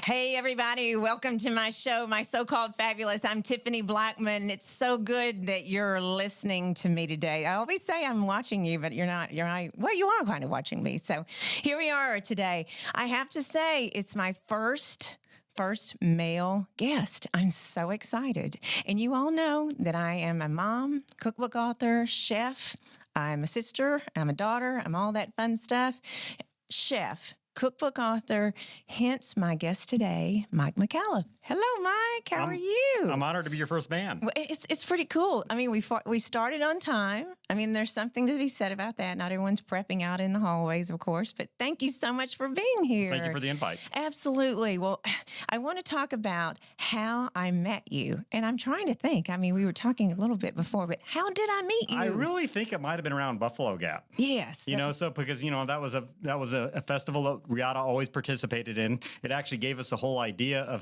Hey, everybody. Welcome to my show, My So-Called Fabulous. I'm Tiffany Blackman. It's so good that you're listening to me today. I always say I'm watching you, but you're not. Well, you are kind of watching me. So here we are today. I have to say it's my first male guest. I'm so excited. And you all know that I am a mom, cookbook author, chef. I'm a sister. I'm a daughter. I'm all that fun stuff. Chef, cookbook author, hence my guest today, Mike Micallef. Hello, Mike. How are you? I'm honored to be your first man. Well, it's pretty cool. I mean, we started on time. I mean, there's something to be said about that. Not everyone's prepping out in the hallways, of course, but thank you so much for being here. Thank you for the invite. Absolutely. Well, I want to talk about how I met you. And I'm trying to think. I mean, we were talking a little bit before, but how did I meet you? I really think it might have been around Buffalo Gap. Yes. Because that was a festival that Riata always participated in. It actually gave us the whole idea of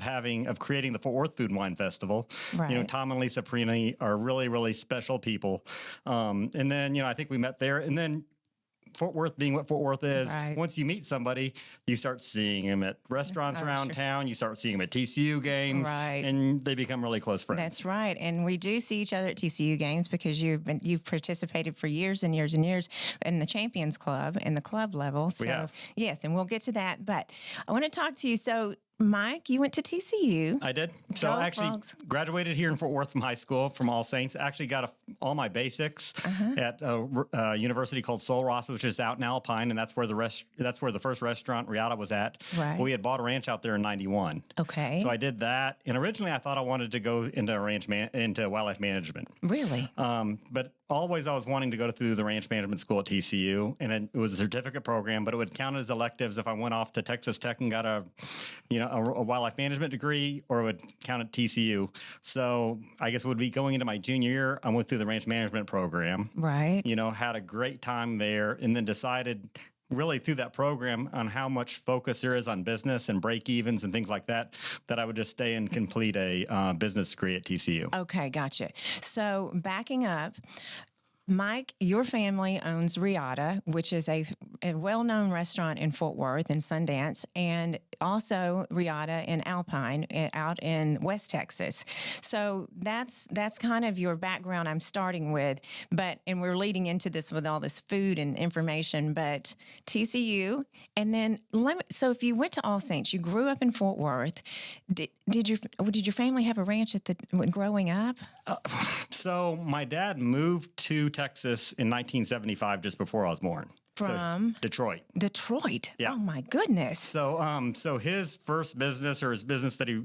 creating the Fort Worth Food and Wine Festival. Right. Tom and Lisa Perini are really, really special people. And then, I think we met there. And then Fort Worth being what Fort Worth is, right. Once you meet somebody, you start seeing them at restaurants around town. You start seeing them at TCU games, right. And they become really close friends. That's right. And we do see each other at TCU games because you've participated for years and years and years in the Champions Club and the club level. So we have. Yes, and we'll get to that. But I want to talk to you. So Mike, you went to TCU. I did. So Go actually Frogs. graduated here in Fort Worth from high school, from All Saints. Actually got all my basics at a university called Sol Ross, which is out in Alpine, and that's where the first restaurant Riata was at. Right. But we had bought a ranch out there in '91. Okay. So I did that, and originally I thought I wanted to go into wildlife management. Really? But always I was wanting to go through the ranch management school at TCU, and it was a certificate program, but it would count as electives if I went off to Texas Tech and got a wildlife management degree, or it would count at TCU. So I guess it would be going into my junior year. I went through the ranch management program. Right. Had a great time there, and then decided really through that program on how much focus there is on business and break evens and things like that, that I would just stay and complete a business degree at TCU. Okay, gotcha. So backing up, Mike, your family owns Riata, which is a well-known restaurant in Fort Worth and Sundance, and also Riata in Alpine out in West Texas. So that's kind of your background I'm starting with, and we're leading into this with all this food and information, but TCU, and then so if you went to All Saints, you grew up in Fort Worth, did your family have a ranch growing up? So my dad moved to Texas in 1975, just before I was born. From Detroit. Yeah. Oh my goodness. So his first business, or his business that he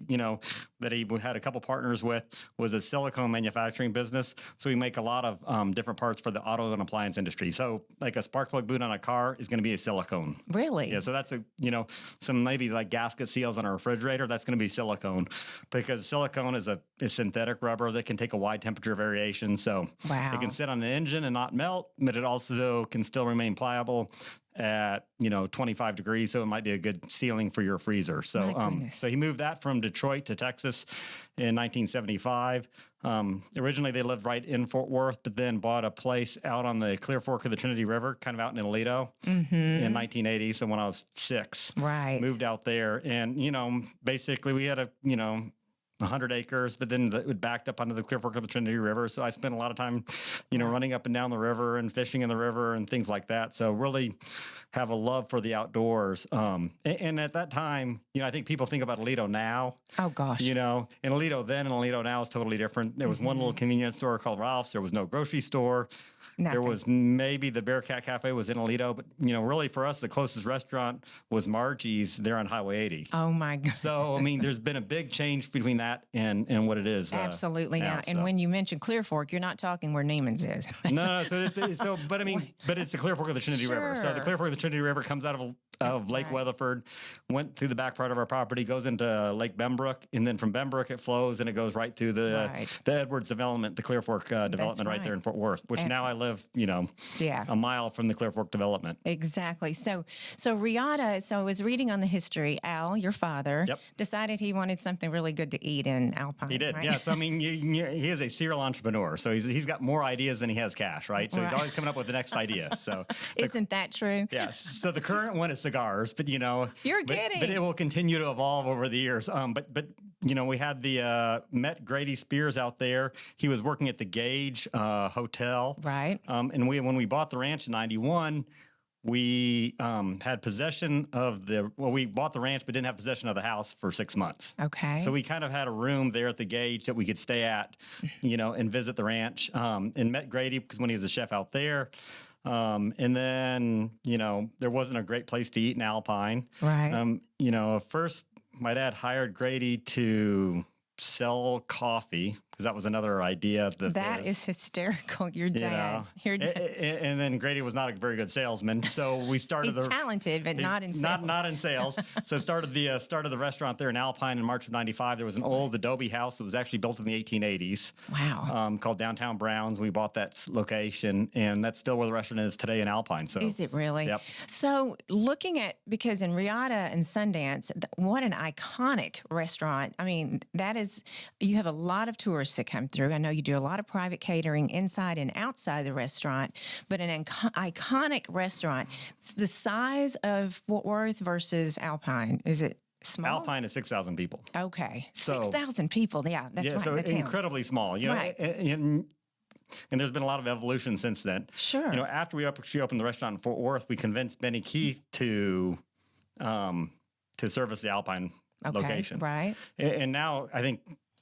had a couple partners with, was a silicone manufacturing business. So we make a lot of different parts for the auto and appliance industry. So like a spark plug boot on a car is going to be a silicone. Really? Yeah. So that's some maybe like gasket seals on a refrigerator. That's going to be silicone, because silicone is a synthetic rubber that can take a wide temperature variation. So it can sit on an engine and not melt, but it also can still remain pliable at 25 degrees, so it might be a good sealing for your freezer. So so he moved that from Detroit to Texas in 1975. Originally they lived right in Fort Worth, but then bought a place out on the Clear Fork of the Trinity River, kind of out in Aledo, in 1980. So when I was 6, moved out there, and basically we had 100 acres, but then it backed up onto the Clear Fork of the Trinity River. So I spent a lot of time, running up and down the river and fishing in the river and things like that. So really have a love for the outdoors. And at that time, I think people think about Aledo now. Oh gosh. And Aledo then and Aledo now is totally different. There was one little convenience store called Ralph's. There was no grocery store. Nothing. There was maybe the Bearcat Cafe was in Aledo, but really for us, the closest restaurant was Margie's there on Highway 80. Oh my God. So, there's been a big change between that and what it is. Absolutely. Now. And when you mention Clear Fork, you're not talking where Neiman's is. No. But it's the Clear Fork of the Trinity River. So the Clear Fork of the Trinity River comes out of Lake Weatherford, went through the back part of our property, goes into Lake Bembrook, and then from Bembrook it flows and it goes right through the Edwards development, the Clear Fork development right there in Fort Worth, which now I live, a mile from the Clear Fork development. Exactly. So Riata, I was reading on the history, Al, your father, decided he wanted something really good to eat in Alpine. He did, right? yeah. So, he is a serial entrepreneur. So he's got more ideas than he has cash, right? So he's always coming up with the next idea. So Isn't that true? Yes. So the current one is cigars, but you're kidding. But it will continue to evolve over the years. But we had met Grady Spears out there. He was working at the Gage Hotel, right? And when we bought the ranch in '91. We had possession of we bought the ranch, but didn't have possession of the house for 6 months. Okay. So we kind of had a room there at the Gage that we could stay at, and visit the ranch, and met Grady because when he was a chef out there. And then, there wasn't a great place to eat in Alpine. Right. First my dad hired Grady to sell coffee because that was another idea. That is hysterical. Your dad. And then Grady was not a very good salesman, so we started. He's talented, but not in sales. Not in sales. So started the restaurant there in Alpine in March of '95. There was an old adobe house that was actually built in the 1880s. Wow. Called Downtown Browns. We bought that location, and that's still where the restaurant is today in Alpine. So is it really? Yep. So because in Riata and Sundance, what an iconic restaurant. I mean, you have a lot of tourists that come through. I know you do a lot of private catering inside and outside the restaurant, but an iconic restaurant. It's the size of Fort Worth versus Alpine. Is it small? Alpine is 6,000 people. Okay. 6,000 people. Yeah, that's right. So incredibly small. Right. And there's been a lot of evolution since then. Sure. After she opened the restaurant in Fort Worth, we convinced Benny Keith to service the Alpine location. Right. And now I think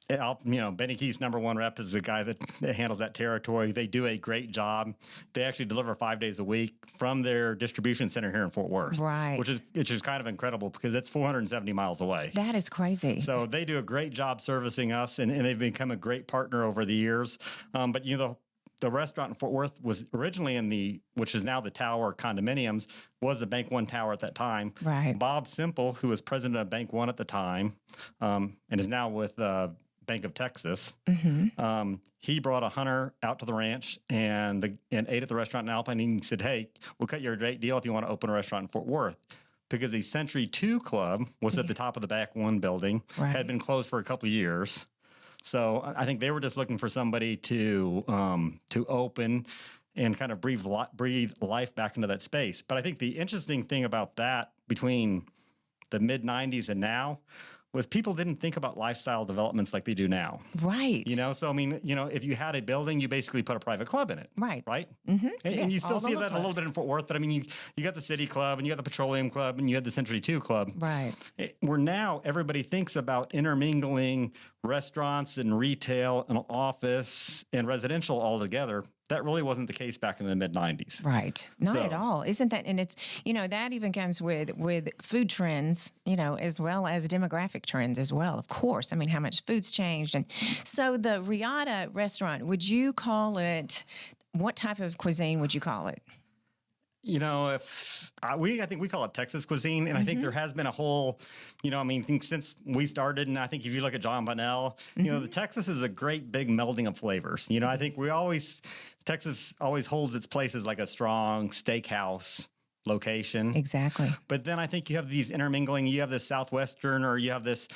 Benny Keith's number one rep is the guy that handles that territory. They do a great job. They actually deliver 5 days a week from their distribution center here in Fort Worth. Right. Which is kind of incredible because it's 470 miles away. That is crazy. So they do a great job servicing us, and they've become a great partner over the years. But the restaurant in Fort Worth was originally which is now the Tower Condominiums, was the Bank One Tower at that time. Right. Bob Simple, who was president of Bank One at the time, and is now with Bank of Texas. Mm-hmm. He brought a hunter out to the ranch and ate at the restaurant in Alpine. And he said, "Hey, we'll cut you a great deal if you want to open a restaurant in Fort Worth." Because the Century 2 Club was at the top of the Back One building, had been closed for a couple of years. So I think they were just looking for somebody to open and kind of breathe life back into that space. But I think the interesting thing about that between the mid 90s and now was people didn't think about lifestyle developments like they do now. Right. So I mean, if you had a building, you basically put a private club in it. Right. Right? Mm-hmm. And you still see that clubs. a little bit in Fort Worth, but I mean, you got the City Club and you got the Petroleum Club and you had the Century 2 Club. Right. Where now everybody thinks about intermingling restaurants and retail and office and residential all together. That really wasn't the case back in the mid 90s. Right. Not at all. Isn't that? And it's, that even comes with food trends, as well as demographic trends as well. Of course. I mean, how much food's changed. And so the Riata restaurant, would you call it, what type of cuisine would you call it? I think we call it Texas cuisine, and I think there has been a whole, since we started, and I think if you look at John Bunnell, the Texas is a great big melding of flavors. I think Texas always holds its place as like a strong steakhouse location. Exactly. But then I think you have these intermingling. You have this Southwestern, or you have this,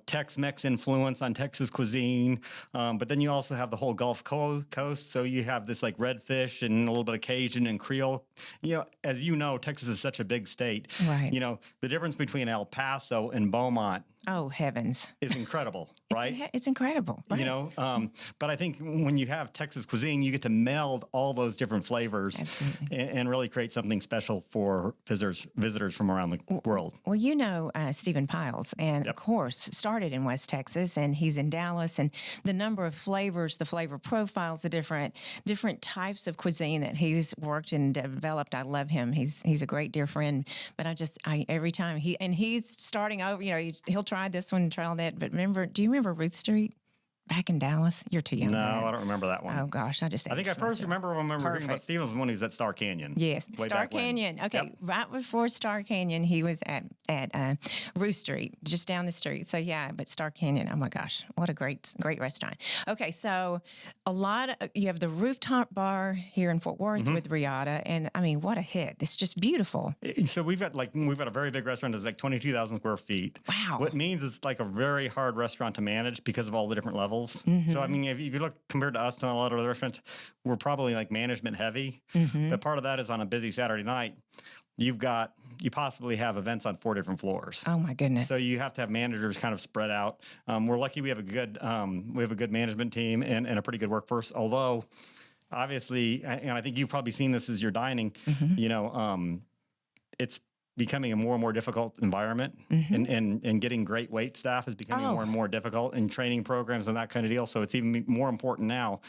Tex-Mex influence on Texas cuisine. But then you also have the whole Gulf Coast. So you have this like redfish and a little bit of Cajun and Creole. As you know, Texas is such a big state. Right. The difference between El Paso and Beaumont. Oh, heavens. Is incredible, right? It's incredible. Right. But I think when you have Texas cuisine, you get to meld all those different flavors. Absolutely. And really create something special for visitors from around the world. Well, Stephen Piles, and of course, started in West Texas, and he's in Dallas, and the number of flavors, the flavor profiles, the different types of cuisine that he's worked and developed. I love him. He's a great dear friend. But every time he's starting over, he'll try this one, try all that. But do you remember Ruth Street? Back in Dallas? You're too young. No, I don't remember that one. Oh, gosh. I think I first remember hearing about Stevens when he was at Star Canyon. Yes, Star Canyon. Okay, yep. Right before Star Canyon, he was at Ruth Street, just down the street. So, yeah, but Star Canyon, oh, my gosh, what a great restaurant. Okay, so you have the rooftop bar here in Fort Worth with Riata, and, I mean, what a hit. It's just beautiful. So we've got a very big restaurant that's like 22,000 square feet. Wow. What means it's like a very hard restaurant to manage because of all the different levels. So, I mean, if you look compared to us and a lot of other restaurants, we're probably like management heavy. But part of that is on a busy Saturday night, you've got you possibly have events on 4 different floors. Oh my goodness! So you have to have managers kind of spread out. We're lucky we have a good management team and a pretty good workforce. Although, obviously, and I think you've probably seen this as you're dining. It's becoming a more and more difficult environment, and getting great wait staff is becoming more and more difficult, and training programs and that kind of deal. So it's even more important now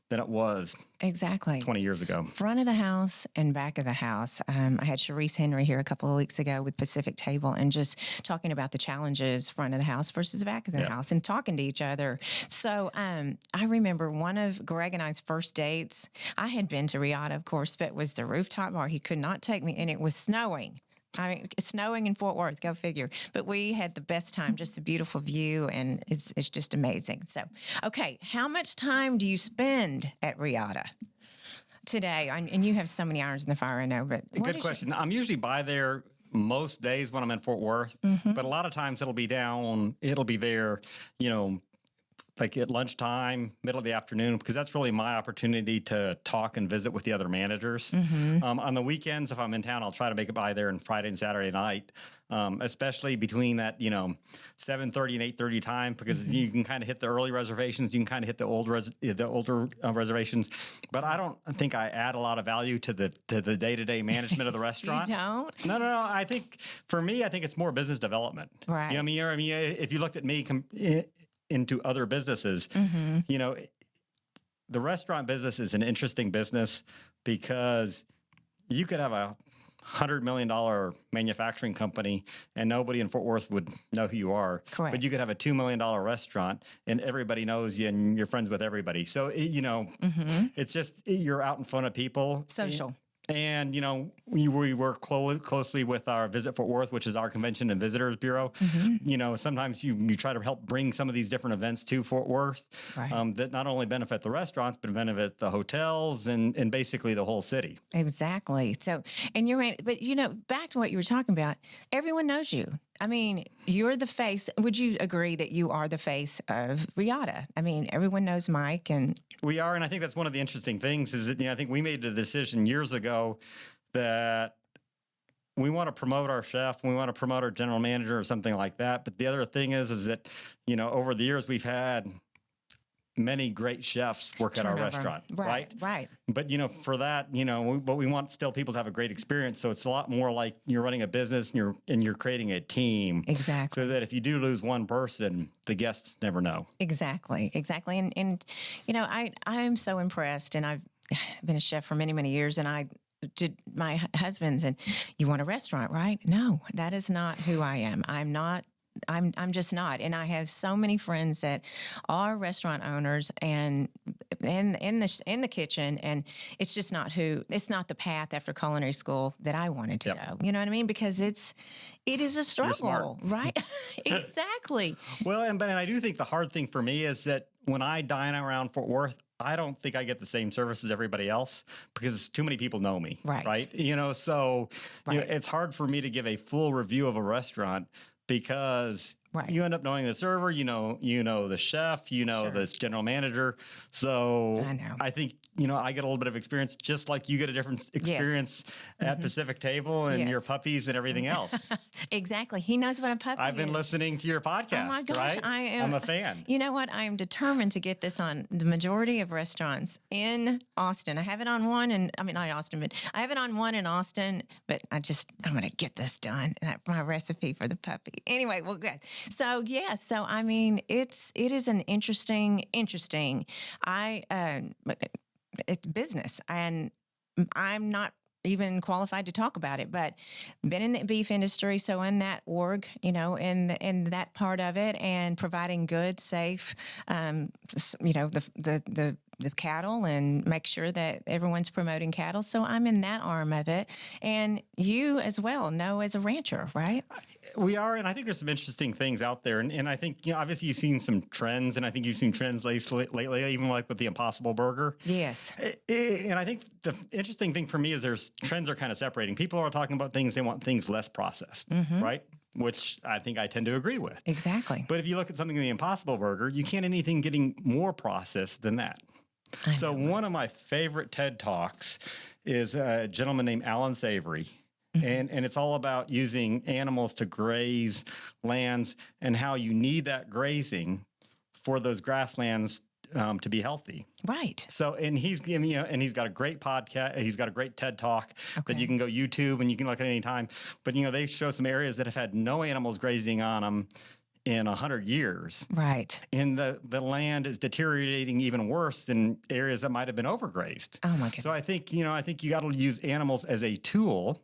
than it was 20 years ago. Front of the house and back of the house. I had Sharice Henry here a couple of weeks ago with Pacific Table, and just talking about the challenges front of the house versus the back of the house, and talking to each other. So I remember one of Greg and I's first dates. I had been to Riata, of course, but it was the rooftop bar. He could not take me, and it was snowing. I mean, snowing in Fort Worth, go figure. But we had the best time, just a beautiful view, and it's just amazing. So, okay, how much time do you spend at Riata today? And you have so many irons in the fire, I know. But good question. I'm usually by there most days when I'm in Fort Worth, but a lot of times it'll be there, like at lunchtime, middle of the afternoon, because that's really my opportunity to talk and visit with the other managers. On the weekends, if I'm in town, I'll try to make it by there on Friday and Saturday night, especially between that, 7:30 and 8:30 time, because you can kind of hit the early reservations, you can kind of hit the older reservations. But I don't think I add a lot of value to the day-to-day management of the restaurant. You don't? No. I think for me, I think it's more business development. Right. If you looked at me into other businesses, the restaurant business is an interesting business, because you could have a $100 million manufacturing company and nobody in Fort Worth would know who you are. Correct. But you could have a $2 million restaurant and everybody knows you and you're friends with everybody. So, it's just, you're out in front of people. Social. And, we work closely with our Visit Fort Worth, which is our Convention and Visitors Bureau. Sometimes you try to help bring some of these different events to Fort Worth, that not only benefit the restaurants, but benefit the hotels and basically the whole city. Exactly. So, and you're right. But, back to what you were talking about, everyone knows you. I mean, you're the face. Would you agree that you are the face of Riata? I mean, everyone knows Mike, and we are. And I think that's one of the interesting things is that, I think we made a decision years ago that we want to promote our chef, we want to promote our general manager or something like that. But the other thing is that, over the years we've had many great chefs work at our restaurant, right? Right. But, for that, what we want still people to have a great experience. So it's a lot more like you're running a business and you're creating a team. Exactly. So that if you do lose one person, the guests never know. Exactly. And I'm so impressed, and I've been a chef for many, many years, and I did my husband's, and you want a restaurant, right? No, that is not who I am. I'm just not. And I have so many friends that are restaurant owners and in the kitchen, and it's just not it's not the path after culinary school that I wanted to go. You know what I mean? Because it is a struggle, right? Exactly. Well, and I do think the hard thing for me is that when I dine around Fort Worth, I don't think I get the same service as everybody else because too many people know me. Right. So it's hard for me to give a full review of a restaurant because you end up knowing the server, you know the chef, the general manager. So I think, I get a little bit of experience just like you get a different experience at Pacific Table and your puppies and everything else. Exactly. He knows what a puppy is. I've been listening to your podcast. Oh my gosh, right? I'm a fan. You know what? I am determined to get this on the majority of restaurants in Austin. I have it on one, not Austin, but I have it on one in Austin, but I'm going to get this done. That's my recipe for the puppy. Anyway, well, good. So, it is an interesting, it's business, and I'm not even qualified to talk about it, but been in the beef industry, so in that org, in that part of it, and providing good, safe, the cattle, and make sure that everyone's promoting cattle. So I'm in that arm of it, and you as well know as a rancher, right? We are, and I think there's some interesting things out there, and I think obviously you've seen some trends, and I think you've seen trends lately, even like with the Impossible Burger. Yes, and I think the interesting thing for me is trends are kind of separating. People are talking about things, they want things less processed, right? Which I think I tend to agree with. Exactly. But if you look at something in the Impossible Burger, you can't anything getting more processed than that. So one of my favorite TED Talks is a gentleman named Alan Savory. And it's all about using animals to graze lands and how you need that grazing for those grasslands to be healthy. Right. So, and he's giving and he's got a great podcast. He's got a great TED Talk that you can go YouTube and you can look at any time. But, they show some areas that have had no animals grazing on them in 100 years. Right. And the land is deteriorating even worse than areas that might have been overgrazed. Oh my goodness. So I think you got to use animals as a tool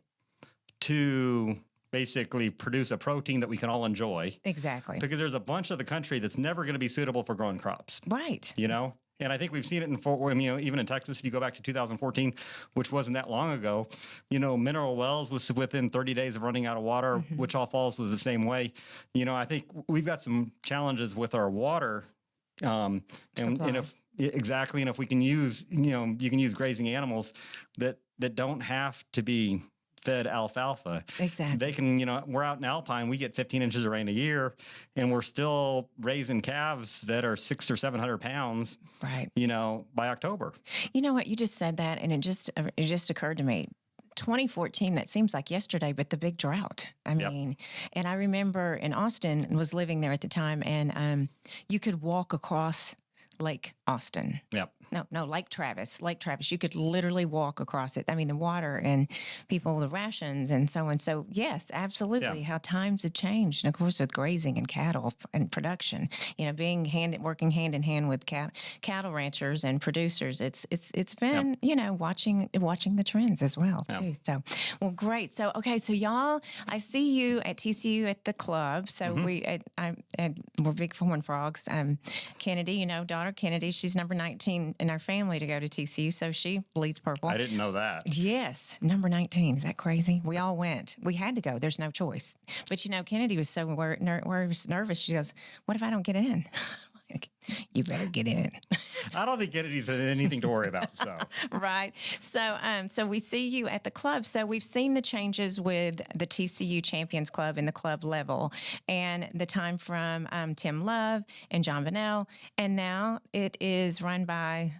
to basically produce a protein that we can all enjoy. Exactly. Because there's a bunch of the country that's never going to be suitable for growing crops. Right. And I think we've seen it in Fort Worth, even in Texas, if you go back to 2014, which wasn't that long ago, Mineral Wells was within 30 days of running out of water. Wichita Falls was the same way. I think we've got some challenges with our water. And if we can use, you can use grazing animals that don't have to be fed alfalfa. Exactly. They can, we're out in Alpine, we get 15 inches of rain a year, and we're still raising calves that are 600 or 700 pounds, right? By October. You know what? You just said that, and it just occurred to me. 2014, that seems like yesterday, but the big drought. I mean, and I remember in Austin, was living there at the time, and you could walk across Lake Austin. Yep. No, Lake Travis. Lake Travis. You could literally walk across it. I mean, the water and people, the rations and so on. So, yes, absolutely. How times have changed. And, of course, with grazing and cattle and production, working hand in hand with cattle ranchers and producers. It's been, watching the trends as well, too. So, well, great. So, okay. So, y'all, I see you at TCU at the club. So, we're big Horned Frogs. Kennedy, daughter Kennedy, she's number 19 in our family to go to TCU, so she bleeds purple. I didn't know that. Yes, number 19. Is that crazy? We all went. We had to go. There's no choice. But, Kennedy was so nervous. She goes, what if I don't get in? You better get in. I don't think Kennedy's anything to worry about. So right. So we see you at the club. So we've seen the changes with the TCU Champions Club and the club level, and the time from Tim Love and John Vannell, and now it is run by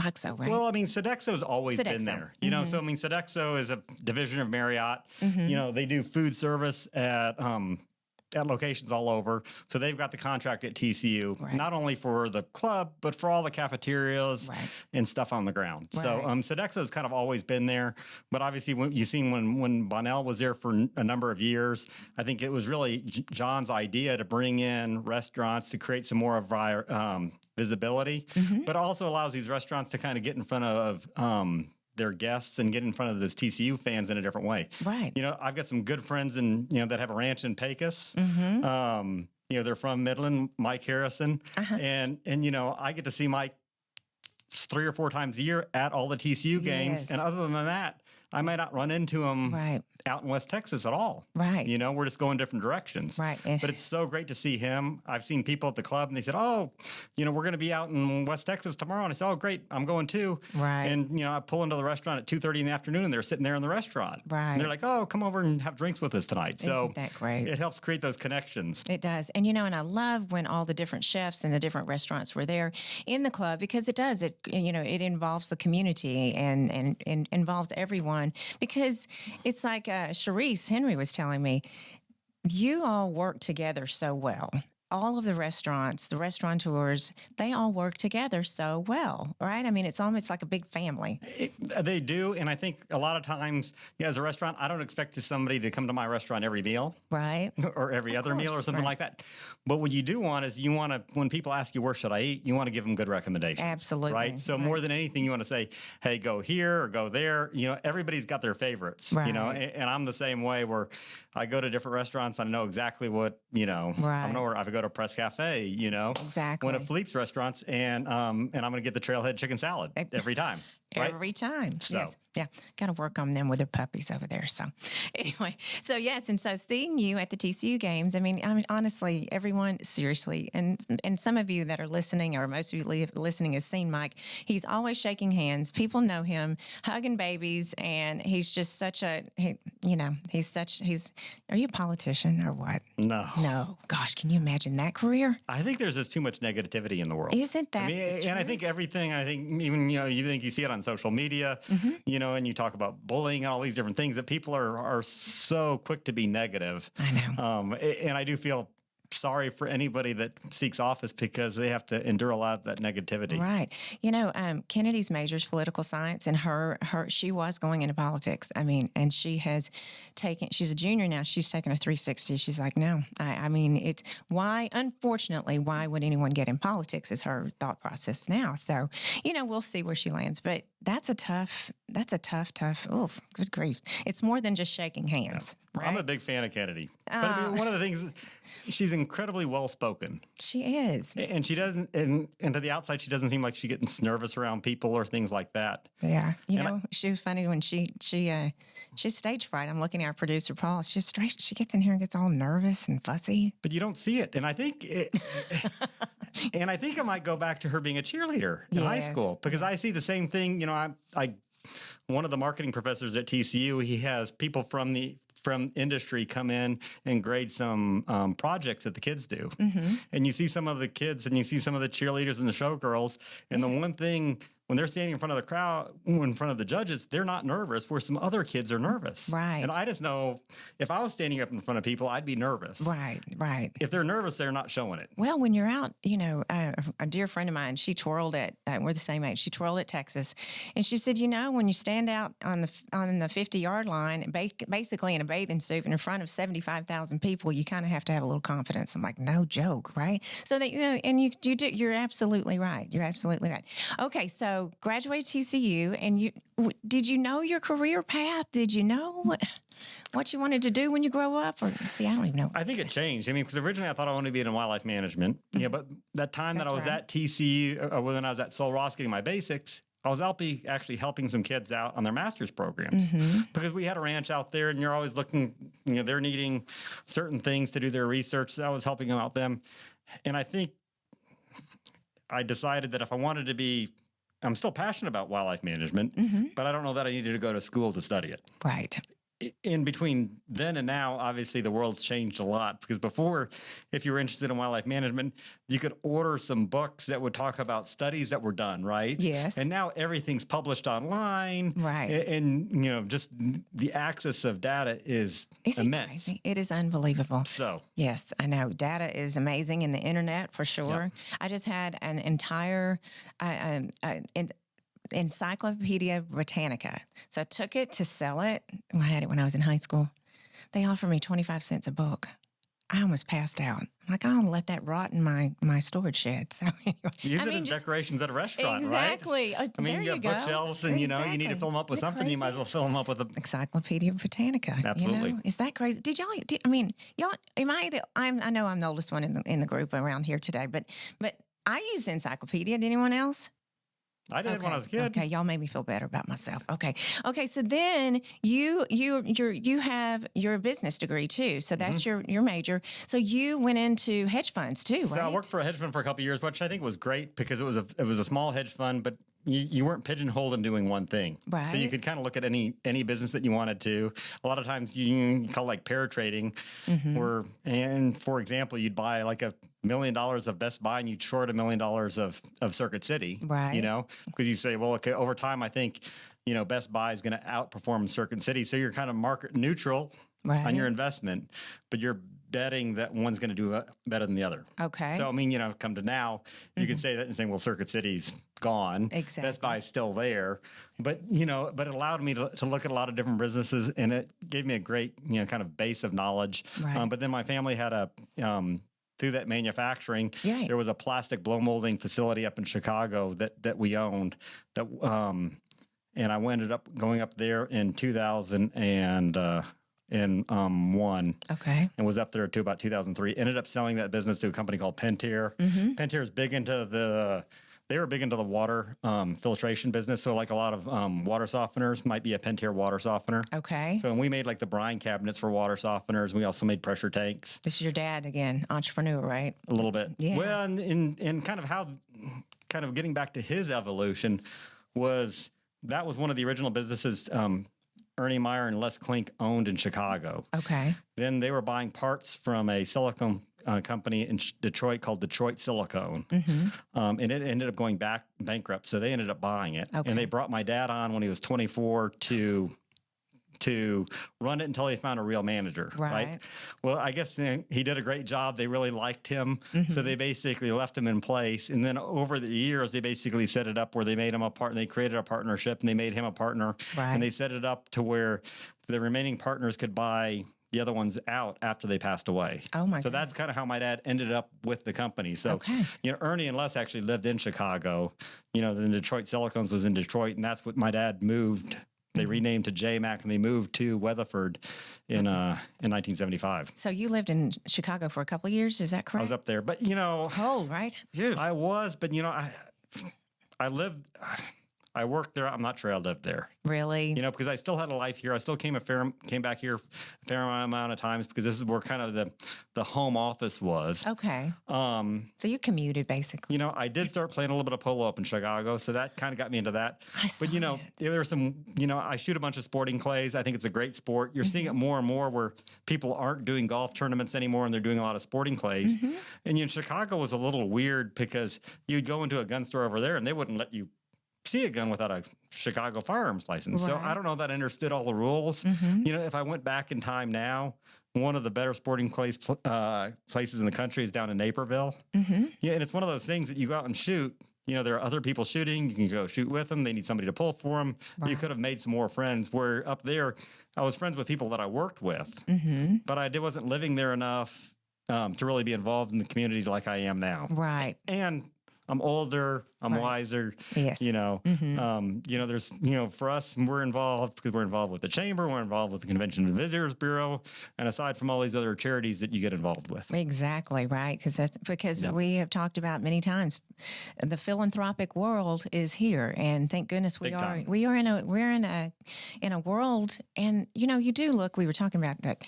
Sodexo, right? Well, Sodexo's always been there. So Sodexo is a division of Marriott. They do food service at locations all over. So they've got the contract at TCU, not only for the club, but for all the cafeterias and stuff on the ground. Right. So Sodexo's kind of always been there. But obviously, you've seen when Bonnell was there for a number of years, I think it was really John's idea to bring in restaurants to create some more of our visibility, but also allows these restaurants to kind of get in front of their guests and get in front of those TCU fans in a different way. Right. I've got some good friends that have a ranch in Pecos. They're from Midland, Mike Harrison. And I get to see Mike 3 or 4 times a year at all the TCU games. Yes. And other than that, I might not run into him out in West Texas at all. Right. We're just going different directions. Right. But it's so great to see him. I've seen people at the club and they said, we're going to be out in West Texas tomorrow. And I said, oh, great, I'm going too. Right. And, I pull into the restaurant at 2:30 in the afternoon and they're sitting there in the restaurant. Right. And they're like, oh, come over and have drinks with us tonight. Isn't that great? It helps create those connections. It does. And, and I love when all the different chefs and the different restaurants were there in the club, because it does. It involves the community and involves everyone, because it's like Sharice Henry was telling me, you all work together so well. All of the restaurants, the restaurateurs, they all work together so well, right? It's almost like a big family. They do. And I think a lot of times, as a restaurant, I don't expect somebody to come to my restaurant every meal. Right. Or every other meal or something like that. But what you do want is when people ask you, where should I eat? You want to give them good recommendations. Absolutely. Right. So more than anything, you want to say, hey, go here or go there. Everybody's got their favorites, right. And I'm the same way, where I go to different restaurants. I know exactly what, right. I know where I go to Press Cafe, Exactly. One of Philippe's restaurants, and I'm going to get the Trailhead chicken salad every time. Right? Every time. So. Yes. Yeah. Got to work on them with their puppies over there. So anyway, yes. And so seeing you at the TCU games, honestly, everyone, seriously, and some of you that are listening, or most of you listening, has seen Mike. He's always shaking hands. People know him, hugging babies. And he's just such are you a politician or what? No. No. Gosh, can you imagine in that career? I think there's just too much negativity in the world. Isn't that and I think even, you think you see it on social media, and you talk about bullying and all these different things that people are so quick to be negative. I know. And I do feel sorry for anybody that seeks office because they have to endure a lot of that negativity. Right. Kennedy's major is political science, and she was going into politics. And she's a junior now. She's taken a 360. She's like, no, unfortunately, why would anyone get in politics is her thought process now. So, we'll see where she lands, but that's a tough, oof, good grief. It's more than just shaking hands. Yeah. Right? I'm a big fan of Kennedy. But one of the things, she's incredibly well-spoken. She is. And she doesn't, and to the outside, she doesn't seem like she gets nervous around people or things like that. Yeah. She was funny when she's stage fright. I'm looking at our producer, Paul. She gets in here and gets all nervous and fussy. But you don't see it. And I think I might go back to her being a cheerleader in high school because I see the same thing. One of the marketing professors at TCU, he has people from industry come in and grade some projects that the kids do. Mm-hmm. And you see some of the kids and you see some of the cheerleaders and the showgirls. And the one thing, when they're standing in front of the crowd, in front of the judges, they're not nervous, where some other kids are nervous. Right. And I just know if I was standing up in front of people, I'd be nervous. Right. If they're nervous, they're not showing it. Well, when you're out, a dear friend of mine, she twirled at, we're the same age, she twirled at Texas. And she said, when you stand out on the 50-yard line, basically in a bathing suit in front of 75,000 people, you kind of have to have a little confidence. I'm like, no joke, right? So that, and you do, you're absolutely right. You're absolutely right. Okay, so graduated TCU, and did you know your career path? Did you know what you wanted to do when you grow up? Or I don't even know. I think it changed. Because originally I thought I wanted to be in wildlife management. Mm-hmm. Yeah, but that time that I was at TCU, or when I was at Sul Ross getting my basics, I was actually helping some kids out on their master's programs because we had a ranch out there, and you're always looking. They're needing certain things to do their research. So I was helping out them, and I think I decided that if I wanted to be, I'm still passionate about wildlife management, but I don't know that I needed to go to school to study it. Right. In between then and now, obviously the world's changed a lot, because before, if you were interested in wildlife management, you could order some books that would talk about studies that were done, right? Yes. And now everything's published online. Right. And just the access of data is immense. Crazy? It is unbelievable. So. Yes, I know. Data is amazing in the internet for sure. Yep. I just had an entire Encyclopedia Britannica. So I took it to sell it. I had it when I was in high school. They offered me 25 cents a book. I almost passed out. I'm like, I'll let that rot in my storage shed. So anyway, use it as decorations at a restaurant, exactly. right? There you got bookshelves, and you need to fill them up with something. Crazy? You might as well fill them up with a Encyclopedia Britannica. Absolutely. Is that crazy? Y'all? I know I'm the oldest one in the group around here today, but I used Encyclopedia. Did anyone else? I did when I was a kid. Okay, y'all made me feel better about myself. Okay. So then you're a business degree too. So that's your major. So you went into hedge funds too, right? So I worked for a hedge fund for a couple of years, which I think was great because it was a small hedge fund, but you weren't pigeonholed in doing one thing. Right. So you could kind of look at any business that you wanted to. A lot of times you call it like pair trading, and for example, you'd buy like $1 million of Best Buy and you'd short $1 million of Circuit City. Right. Because you say, well, okay, over time, I think, Best Buy is going to outperform Circuit City. So you're kind of market neutral on your investment, but you're betting that one's going to do better than the other. Okay. So, come to now, you can say that and saying, well, Circuit City's gone. Exactly. Best Buy's still there. But, but it allowed me to look at a lot of different businesses, and it gave me a great, kind of base of knowledge. Right. But then my family had through that manufacturing, there was a plastic blow molding facility up in Chicago that we owned. And I ended up going up there in 2001. Okay. And was up there to about 2003. Ended up selling that business to a company called Pentair. Pentair is big into they were big into the water filtration business. So like a lot of water softeners might be a Pentair water softener. Okay. So we made like the brine cabinets for water softeners. We also made pressure tanks. This is your dad again, entrepreneur, right? A little bit. Yeah. Well, and kind of how, kind of getting back to his evolution that was one of the original businesses Ernie Meyer and Les Klink owned in Chicago. Okay. Then they were buying parts from a silicone company in Detroit called Detroit Silicone. And it ended up going bankrupt. So they ended up buying it. Okay. And they brought my dad on when he was 24 to run it until they found a real manager. Right. Well, I guess he did a great job. They really liked him. So they basically left him in place. And then over the years, they basically set it up where they made him a partner. They created a partnership and they made him a partner. And they set it up to where the remaining partners could buy the other ones out after they passed away. Oh my! So that's kind of how my dad ended up with the company. So, Ernie and Les actually lived in Chicago. The Detroit Silicones was in Detroit, and that's what my dad moved. They renamed to JMac, and they moved to Weatherford in 1975. So you lived in Chicago for a couple of years, is that correct? I was up there, but it's cold, right? Yeah, I was, but I lived. I worked there. I'm not sure I lived there. Really? Because I still had a life here. I still came back here a fair amount of times because this is where kind of the home office was. Okay. So you commuted basically. I did start playing a little bit of polo up in Chicago, so that kind of got me into that. But there were some. I shoot a bunch of sporting clays. I think it's a great sport. You're seeing it more and more where people aren't doing golf tournaments anymore, and they're doing a lot of sporting clays. And Chicago was a little weird because you'd go into a gun store over there, and they wouldn't let you see a gun without a Chicago firearms license. So I don't know that I understood all the rules. If I went back in time now, one of the better sporting places in the country is down in Naperville. Yeah, and it's one of those things that you go out and shoot. There are other people shooting. You can go shoot with them. They need somebody to pull for them. You could have made some more friends. Where up there, I was friends with people that I worked with, but I wasn't living there enough to really be involved in the community like I am now. Right. And I'm older, I'm wiser. Yes. There's, for us, we're involved because we're involved with the chamber, we're involved with the Convention and Visitors Bureau, and aside from all these other charities that you get involved with. Exactly, right? Because we have talked about many times, the philanthropic world is here, and thank goodness we are in a world, and you do look. We were talking about that.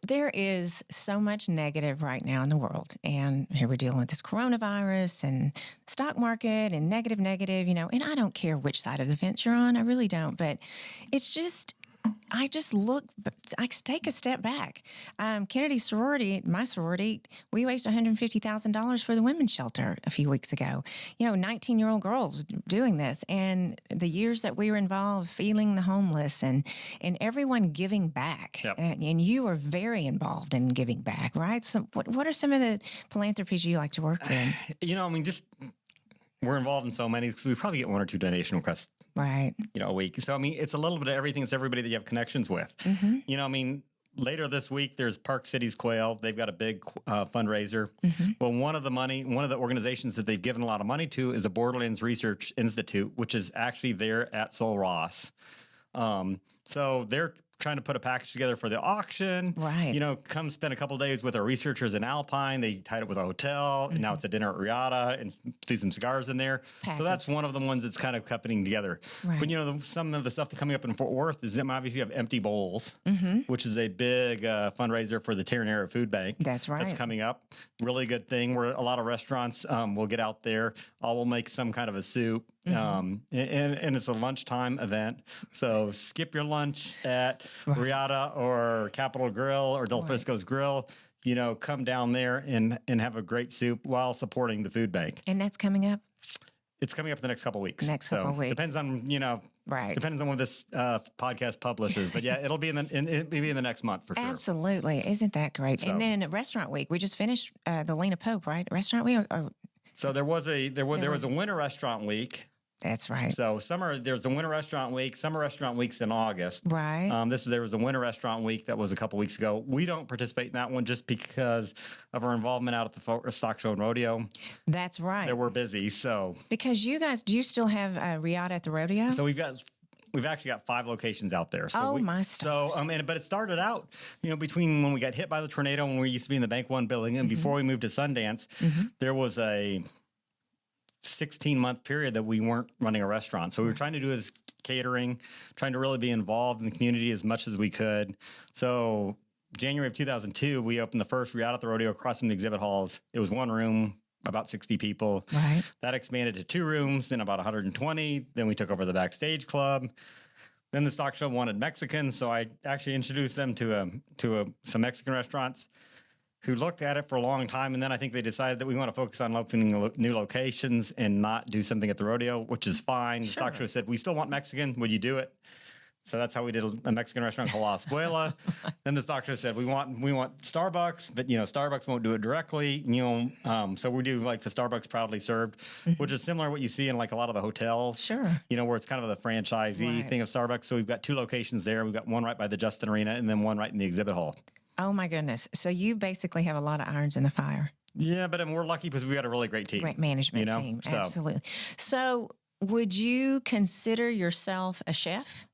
There is so much negative right now in the world. And here we're dealing with this coronavirus and stock market and negative, and I don't care which side of the fence you're on. I really don't. But it's just, I take a step back. Kennedy's sorority, my sorority, we raised $150,000 for the women's shelter a few weeks ago. 19-year-old girls doing this, and the years that we were involved, feeding the homeless, and everyone giving back. Yep. And you were very involved in giving back, right? So, what are some of the philanthropies you like to work in? We're involved in so many. So we probably get one or two donation requests. Right. A week. So, it's a little bit of everything. It's everybody that you have connections with. Later this week, there's Park Cities Quail. They've got a big fundraiser. Well, one of the organizations that they've given a lot of money to is the Borderlands Research Institute, which is actually there at Sol Ross. So they're trying to put a package together for the auction. Right. Come spend a couple of days with our researchers in Alpine. They tied it with a hotel, and now it's a dinner at Riata, and do some cigars in there. Package. So that's one of the ones that's kind of putting together. Right. But some of the stuff that's coming up in Fort Worth is obviously you have Empty Bowls, which is a big fundraiser for the Terranera Food Bank. That's right. That's coming up. Really good thing where a lot of restaurants will get out there. All will make some kind of a soup. And it's a lunchtime event. So skip your lunch at Riata or Capitol Grill or Del Frisco's Grill. Come down there and have a great soup while supporting the food bank. And that's coming up? It's coming up in the next couple of weeks. Depends on, depends on when this podcast publishes. But yeah, it'll be in the next month for sure. Absolutely. Isn't that great? So, and then Restaurant Week. We just finished the Lena Pope, right? Restaurant Week? So there was a winter restaurant week. That's right. So there's a winter restaurant week. Summer restaurant week's in August. Right. There was a winter restaurant week that was a couple weeks ago. We don't participate in that one just because of our involvement out at the Stock Show and Rodeo. That's right. We're busy. So because you guys, do you still have Riata at the rodeo? So we've actually got 5 locations out there. So but it started out, between when we got hit by the tornado, when we used to be in the Bank One building, and before we moved to Sundance, there was a 16-month period that we weren't running a restaurant. So we were trying to do is catering, trying to really be involved in the community as much as we could. So January of 2002, we opened the first Riata at the Rodeo across from the exhibit halls. It was one room, about 60 people. Right. That expanded to 2 rooms, then about 120. Then we took over the backstage club. Then the stock show wanted Mexican, so I actually introduced them to some Mexican restaurants who looked at it for a long time, and then I think they decided that we want to focus on opening new locations and not do something at the rodeo, which is fine. The stock show said, we still want Mexican. Would you do it? So that's how we did a Mexican restaurant called La Escuela. Then the stock show said, we want Starbucks, but, Starbucks won't do it directly. So we do like the Starbucks Proudly Served, which is similar to what you see in like a lot of the hotels. Sure. Where it's kind of the franchisee thing of Starbucks. So we've got 2 locations there. We've got one right by the Justin Arena and then one right in the exhibit hall. Oh, my goodness. So you basically have a lot of irons in the fire. Yeah, but we're lucky because we got a really great team. Great management team. So. Absolutely. So would you consider yourself a chef?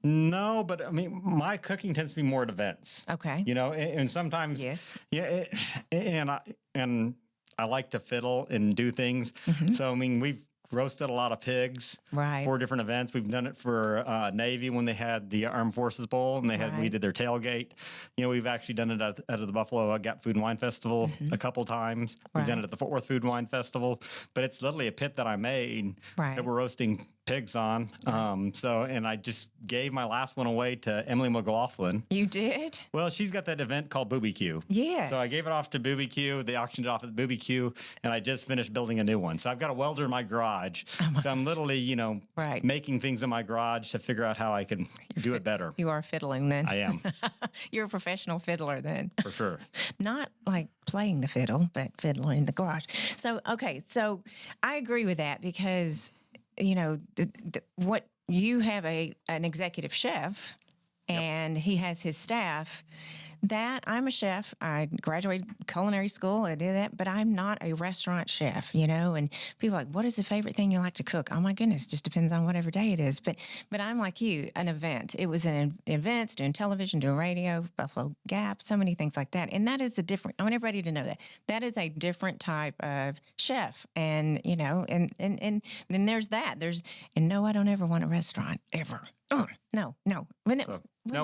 No, but I mean, my cooking tends to be more at events. Okay. And sometimes, yes. Yeah, and I like to fiddle and do things. So I mean, we've roasted a lot of pigs for different events. We've done it for Navy when they had the Armed Forces Bowl, and we did their tailgate. We've actually done it out of the Buffalo Gap Food and Wine Festival a couple times. We've done it at the Fort Worth Food and Wine Festival. But it's literally a pit that I made that we're roasting pigs on. And I just gave my last one away to Emily McLaughlin. You did? Well, she's got that event called Booby Q. Yes. So I gave it off to Booby Q. They auctioned it off at Booby Q, and I just finished building a new one. So I've got a welder in my garage. So I'm literally, making things in my garage to figure out how I can do it better. You are fiddling then. I am. You're a professional fiddler then. For sure. Not like playing the fiddle, but fiddling in the garage. So, okay. So I agree with that because, what you have an executive chef and he has his staff. That I'm a chef. I graduated culinary school. I did that, but I'm not a restaurant chef, and people are like, what is the favorite thing you like to cook? Oh my goodness. Just depends on whatever day it is. But I'm like you, an event. It was an event, doing television, doing radio, Buffalo Gap, so many things like that. And that is I want everybody to know that is a different type of chef. And, and then there's that. And no, I don't ever want a restaurant ever. Oh, no. No,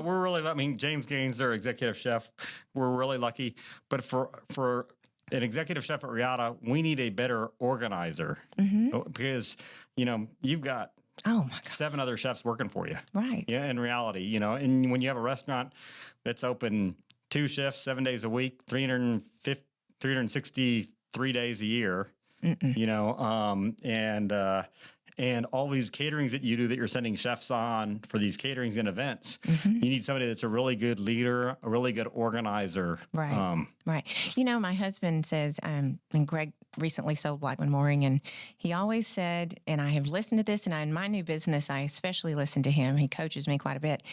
we're really, James Gaines, their executive chef, we're really lucky. But for an executive chef at Riata, we need a better organizer because, you've got 7 other chefs working for you. Right. Yeah, in reality, and when you have a restaurant that's open 2 shifts, 7 days a week, 363 days a year, and all these caterings that you do that you're sending chefs on for these caterings and events, you need somebody that's a really good leader, a really good organizer. Right. Right. My husband says, and Greg recently sold Blackman Mooring, and he always said, and I have listened to this, and in my new business, I especially listen to him. He coaches me quite a bit,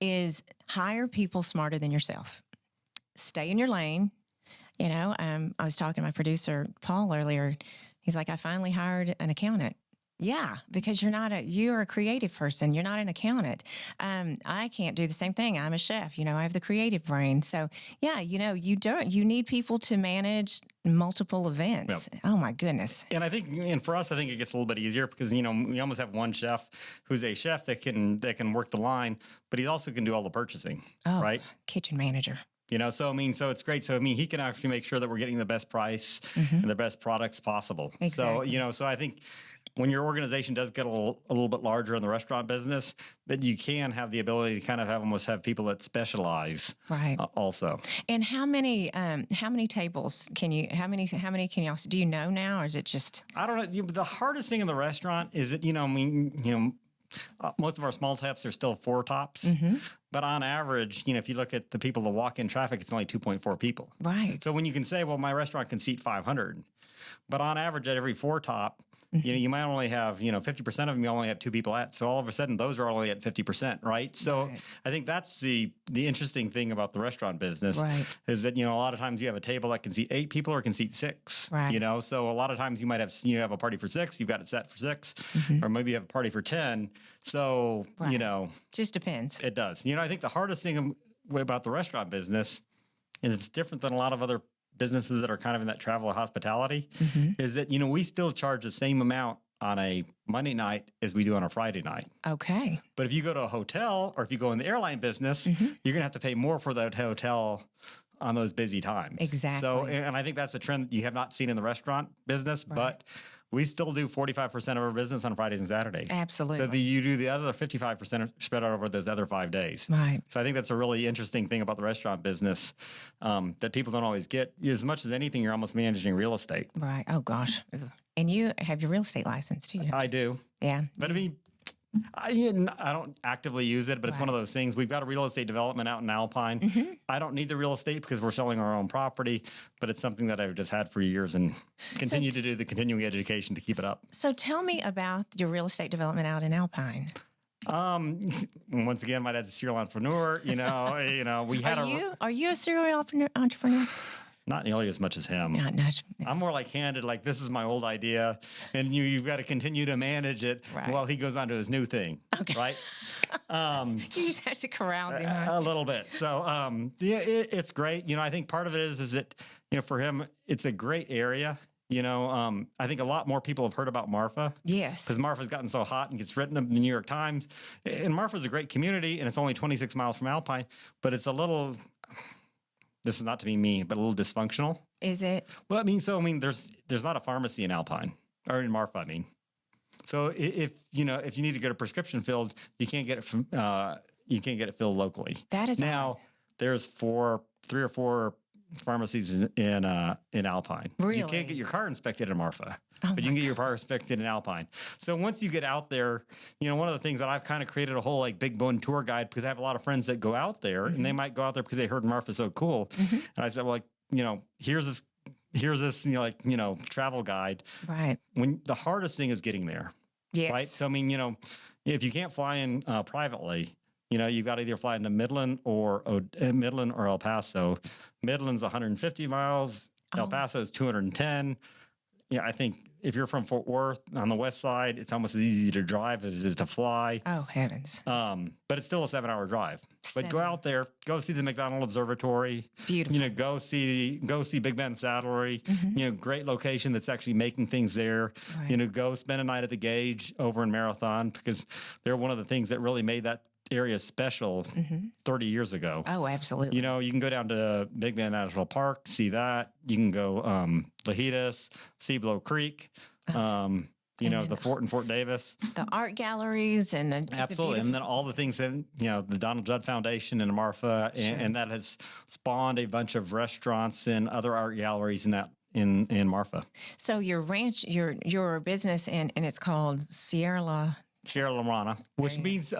is hire people smarter than yourself. Stay in your lane. I was talking to my producer, Paul, earlier. He's like, I finally hired an accountant. Yeah, because you're a creative person. You're not an accountant. I can't do the same thing. I'm a chef. I have the creative brain. So yeah, you need people to manage multiple events. Yep. Oh my goodness. And for us, I think it gets a little bit easier because, we almost have one chef who's a chef that can work the line, but he also can do all the purchasing. Oh, right? Kitchen manager. So it's great. So he can actually make sure that we're getting the best price and the best products possible. Exactly. So I think when your organization does get a little bit larger in the restaurant business, that you can have the ability to kind of have people that specialize, right? Also. And how many tables can you? How many can you? Do you know now, or is it just? I don't know. The hardest thing in the restaurant is that most of our small taps are still 4 tops, but on average, if you look at the people that walk in traffic, it's only 2.4 people. Right. So when you can say, well, my restaurant can seat 500, but on average at every 4 top, you might only have, 50% of them you only have 2 people at. So all of a sudden those are only at 50%, right? So right. I think that's the interesting thing about the restaurant business, right. is that, a lot of times you have a table that can seat 8 people or can seat 6, right. So a lot of times you might have, have a party for 6, you've got it set for 6, or maybe you have a party for 10. So, right. Just depends. It does. I think the hardest thing about the restaurant business, and it's different than a lot of other businesses that are kind of in that travel or hospitality, is that, we still charge the same amount on a Monday night as we do on a Friday night. Okay. But if you go to a hotel or if you go in the airline business, you're going to have to pay more for that hotel on those busy times. Exactly. So, and I think that's a trend you have not seen in the restaurant business, but we still do 45% of our business on Fridays and Saturdays. Absolutely. So you do the other 55% spread out over those other 5 days. Right. So I think that's a really interesting thing about the restaurant business that people don't always get. As much as anything, you're almost managing real estate. Right. Oh, gosh. And you have your real estate license, too. I do. Yeah. But I mean, I don't actively use it, but it's one of those things. We've got a real estate development out in Alpine. I don't need the real estate because we're selling our own property, but it's something that I've just had for years and continue to do the continuing education to keep it up. So tell me about your real estate development out in Alpine. Once again, my dad's a serial entrepreneur. We had Are you a serial entrepreneur? Not nearly as much as him. Not much. I'm more like handed, like this is my old idea, and you've got to continue to manage it while he goes on to his new thing. Okay. Right? You just have to corral him. A little bit. So, it's great. I think part of it is that, for him, it's a great area. I think a lot more people have heard about Marfa. Yes. Because Marfa's gotten so hot and gets written up in the New York Times. And Marfa's a great community, and it's only 26 miles from Alpine, but it's a little... This is not to be mean, but a little dysfunctional. Is it? Well, there's not a pharmacy in Alpine or in Marfa. I mean, so if you need to get a prescription filled, you can't get it filled locally. That is now there's 3 or 4 pharmacies in Alpine. Really? You can't get your car inspected in Marfa, but you can get your car inspected in Alpine. So once you get out there, one of the things that I've kind of created a whole like big bone tour guide because I have a lot of friends that go out there and they might go out there because they heard Marfa's so cool. And I said, well, here's this travel guide. Right. When the hardest thing is getting there. Yes. Right. So if you can't fly in privately, you've got to either fly into Midland or El Paso. Midland's 150 miles. El Paso is 210. Yeah, I think if you're from Fort Worth on the west side, it's almost as easy to drive as it is to fly. Oh, heavens. But it's still a 7-hour drive. But go out there, go see the McDonald Observatory. Beautiful. Go see Big Bend Saddlery. Great location that's actually making things there. Right. Go spend a night at the Gauge over in Marathon because they're one of the things that really made that area special 30 years ago. Oh, absolutely. You can go down to Big Bend National Park, see that. You can go Lajitas, Ceblo Creek, the fort in Fort Davis. The art galleries and the absolutely. And then all the things that, the Donald Judd Foundation in Marfa, and that has spawned a bunch of restaurants and other art galleries in Marfa. So your ranch, your business, and it's called Sierra La Rana, which means,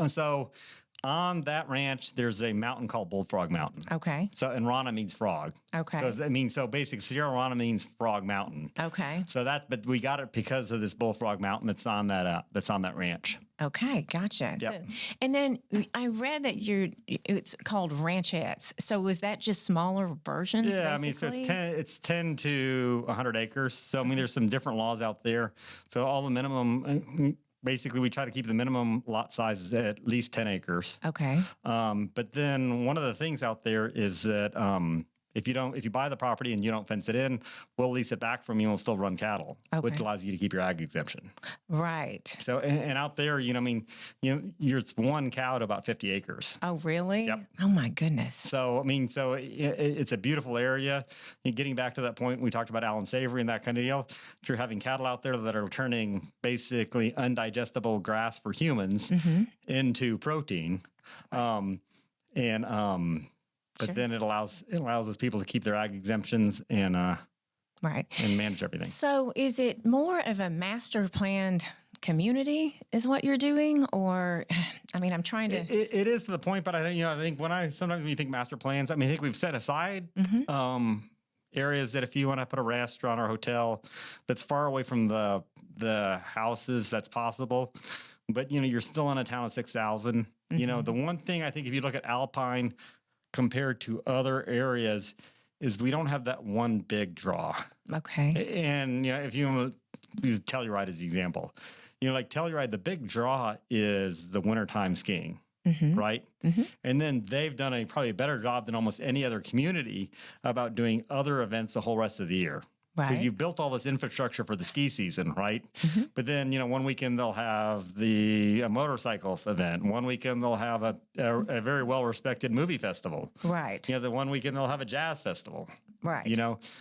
on that ranch, there's a mountain called Bullfrog Mountain. Okay. So, and Rana means frog. Okay. So basically, Sierra Rana means Frog Mountain. Okay. But we got it because of this Bullfrog Mountain that's on that ranch. Okay, gotcha. Yep. So, and then I read that it's called ranchettes. So was that just smaller versions? Yeah, basically? so it's 10 to 100 acres. So there's some different laws out there. So all the minimum. Basically, we try to keep the minimum lot size at least 10 acres. Okay. But then one of the things out there is that if you buy the property and you don't fence it in, we'll lease it back from you and we'll still run cattle, which allows you to keep your ag exemption. Right. So, and out there, you're one cow to about 50 acres. Oh, really? Yep. Oh, my goodness. So, it's a beautiful area. Getting back to that point, we talked about Allen Savory and that kind of deal. If you're having cattle out there that are turning basically undigestible grass for humans into protein, but then it allows those people to keep their ag exemptions and and manage everything. So is it more of a master planned community is what you're doing? Or, I'm trying to... It is to the point, but I think sometimes when you think master plans, I think we've set aside areas that if you want to put a restaurant or hotel that's far away from the houses, that's possible. But, you're still in a town of 6,000. The one thing I think if you look at Alpine compared to other areas is we don't have that one big draw. Okay. And, if you want to use Telluride as the example, like Telluride, the big draw is the wintertime skiing, right? And then they've done probably a better job than almost any other community about doing other events the whole rest of the year. Because you've built all this infrastructure for the ski season, right? Mm-hmm. But then, one weekend they'll have a motorcycle event. One weekend they'll have a very well-respected movie festival. Right. The one weekend they'll have a jazz festival. Right.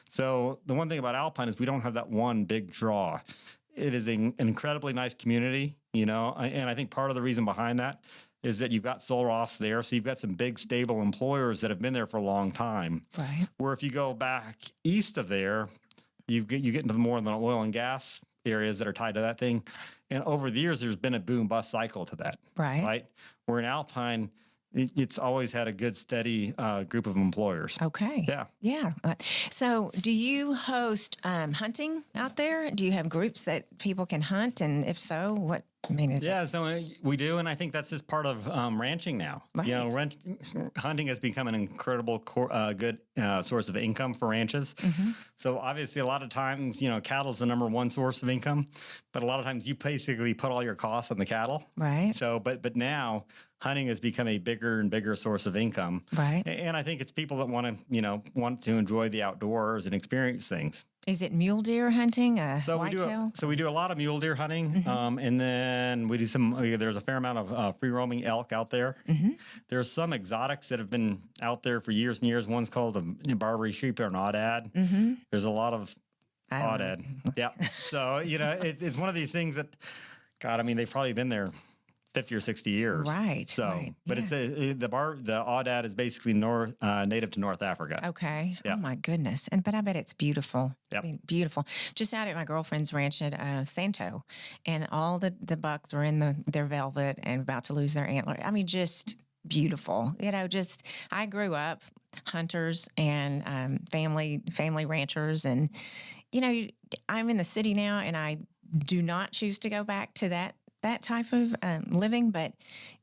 So the one thing about Alpine is we don't have that one big draw. It is an incredibly nice community, and I think part of the reason behind that is that you've got Solross there, so you've got some big, stable employers that have been there for a long time. Right. Where if you go back east of there, you get into more of the oil and gas areas that are tied to that thing. And over the years, there's been a boom-bust cycle to that. Right. Where in Alpine, it's always had a good, steady group of employers. Okay. Yeah. Yeah. So do you host hunting out there? Do you have groups that people can hunt? And if so, what? So we do, and I think that's just part of ranching now. Right. Hunting has become an incredible good source of income for ranches. Mm-hmm. So obviously, a lot of times, cattle is the number one source of income, but a lot of times you basically put all your costs on the cattle. Right. So, but now hunting has become a bigger and bigger source of income. Right. And I think it's people that want to enjoy the outdoors and experience things. Is it mule deer hunting? We do a lot of mule deer hunting, mm-hmm. And then we do there's a fair amount of free roaming elk out there. Mm-hmm. There's some exotics that have been out there for years and years. One's called a Barbary sheep or an aoudad. Mm-hmm. There's a lot of aoudad. Yeah. So, it's one of these things that, God, they've probably been there 50 or 60 years. Right. So, right. But yeah. the aoudad is basically native to North Africa. Okay. Yeah. Oh my goodness. But I bet it's beautiful. Yep. Beautiful. Just out at my girlfriend's ranch at Santo, and all the bucks were in their velvet and about to lose their antler. Just beautiful. I grew up hunters and family ranchers, and I'm in the city now, and I do not choose to go back to that type of living, but